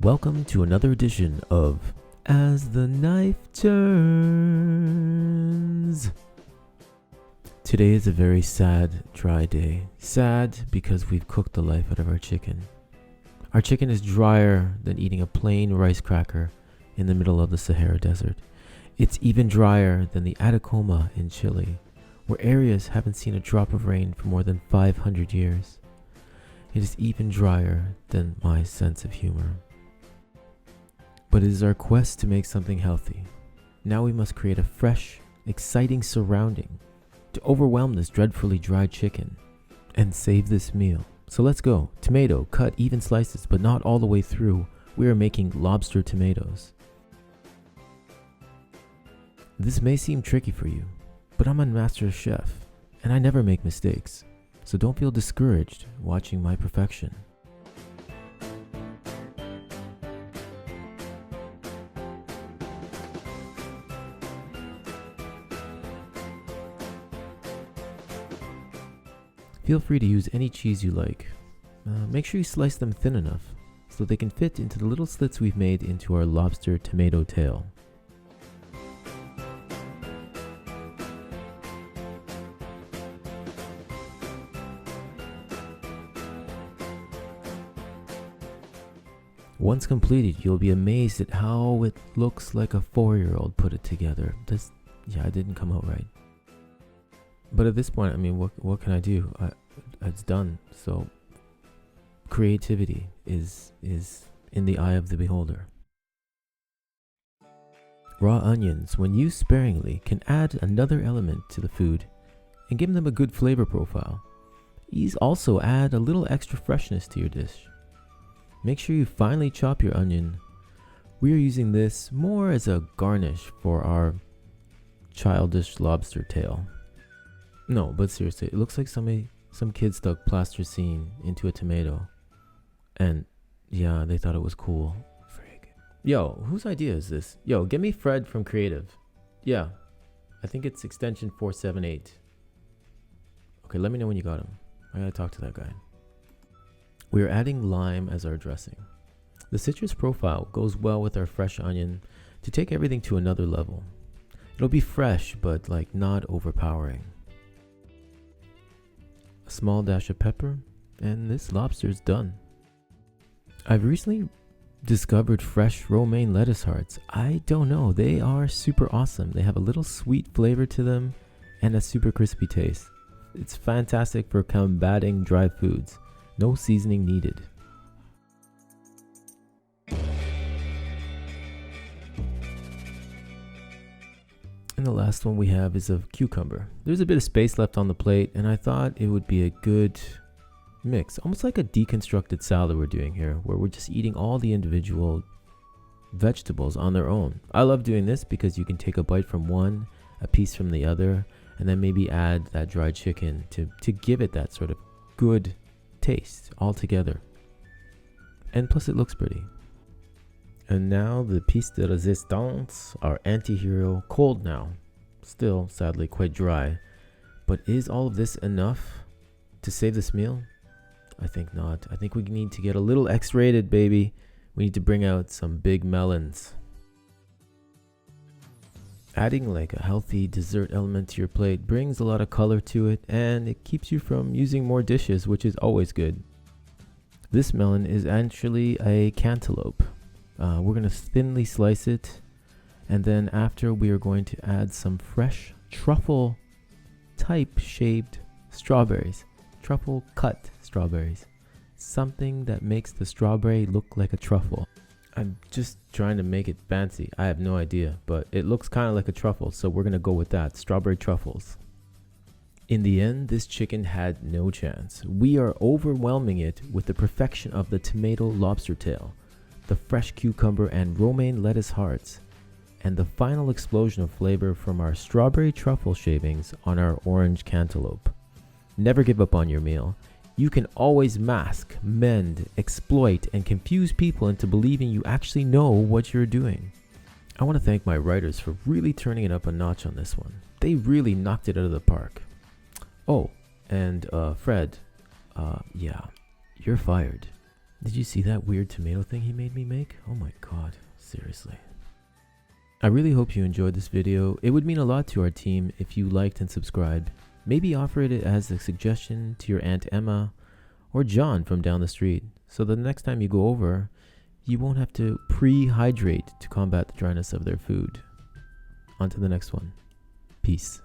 Welcome to another edition of As the Knife Turns. Today is a very sad, dry day. Sad because we've cooked the life out of our chicken. Our chicken is drier than eating a plain rice cracker in the middle of the Sahara Desert. It's even drier than the Atacama in Chile, where areas haven't seen a drop of rain for more than 500 years. It is even drier than my sense of humor. But it is our quest to make something healthy. Now we must create a fresh, exciting surrounding to overwhelm this dreadfully dry chicken and save this meal. So let's go. Tomato, cut even slices, but not all the way through. We are making lobster tomatoes. This may seem tricky for you, but I'm a master chef, and I never make mistakes. So don't feel discouraged watching my perfection. Feel free to use any cheese you like. Make sure you slice them thin enough so they can fit into the little slits we've made into our lobster tomato tail. Once completed, you'll be amazed at how it looks like a 4-year-old put it together. It didn't come out right. But at this point, I mean, what can I do? It's done. So creativity is in the eye of the beholder. Raw onions, when used sparingly, can add another element to the food and give them a good flavor profile. These also add a little extra freshness to your dish. Make sure you finely chop your onion. We are using this more as a garnish for our childish lobster tail. No, but seriously, it looks like some kid stuck plasticine into a tomato. And yeah, they thought it was cool. Frig. Yo, whose idea is this? Yo, get me Fred from Creative. Yeah, I think it's extension 478. Okay, let me know when you got him. I gotta talk to that guy. We are adding lime as our dressing. The citrus profile goes well with our fresh onion to take everything to another level. It'll be fresh, but not overpowering. A small dash of pepper, and this lobster's done. I've recently discovered fresh romaine lettuce hearts. I don't know, they are super awesome. They have a little sweet flavor to them and a super crispy taste. It's fantastic for combating dry foods. No seasoning needed. And the last one we have is a cucumber. There's a bit of space left on the plate, and I thought it would be a good mix. Almost like a deconstructed salad we're doing here, where we're just eating all the individual vegetables on their own. I love doing this because you can take a bite from one, a piece from the other, and then maybe add that dried chicken to give it that sort of good taste all together. And plus it looks pretty. And now the piece de resistance, our anti-hero, cold now. Still, sadly, quite dry. But is all of this enough to save this meal? I think not. I think we need to get a little X-rated, baby. We need to bring out some big melons. Adding a healthy dessert element to your plate brings a lot of color to it, and it keeps you from using more dishes, which is always good. This melon is actually a cantaloupe. We're going to thinly slice it, and then after we are going to add some fresh truffle type shaped strawberries. Truffle cut strawberries. Something that makes the strawberry look like a truffle. I'm just trying to make it fancy. I have no idea, but it looks kind of like a truffle, so we're going to go with that. Strawberry truffles. In the end, this chicken had no chance. We are overwhelming it with the perfection of the tomato lobster tail, the fresh cucumber and romaine lettuce hearts, and the final explosion of flavor from our strawberry truffle shavings on our orange cantaloupe. Never give up on your meal. You can always mask, mend, exploit, and confuse people into believing you actually know what you're doing. I want to thank my writers for really turning it up a notch on this one. They really knocked it out of the park. Oh, and Fred, yeah, you're fired. Did you see that weird tomato thing he made me make? Oh my god, seriously. I really hope you enjoyed this video. It would mean a lot to our team if you liked and subscribed. Maybe offer it as a suggestion to your Aunt Emma or John from down the street, so the next time you go over, you won't have to pre-hydrate to combat the dryness of their food. On to the next one. Peace.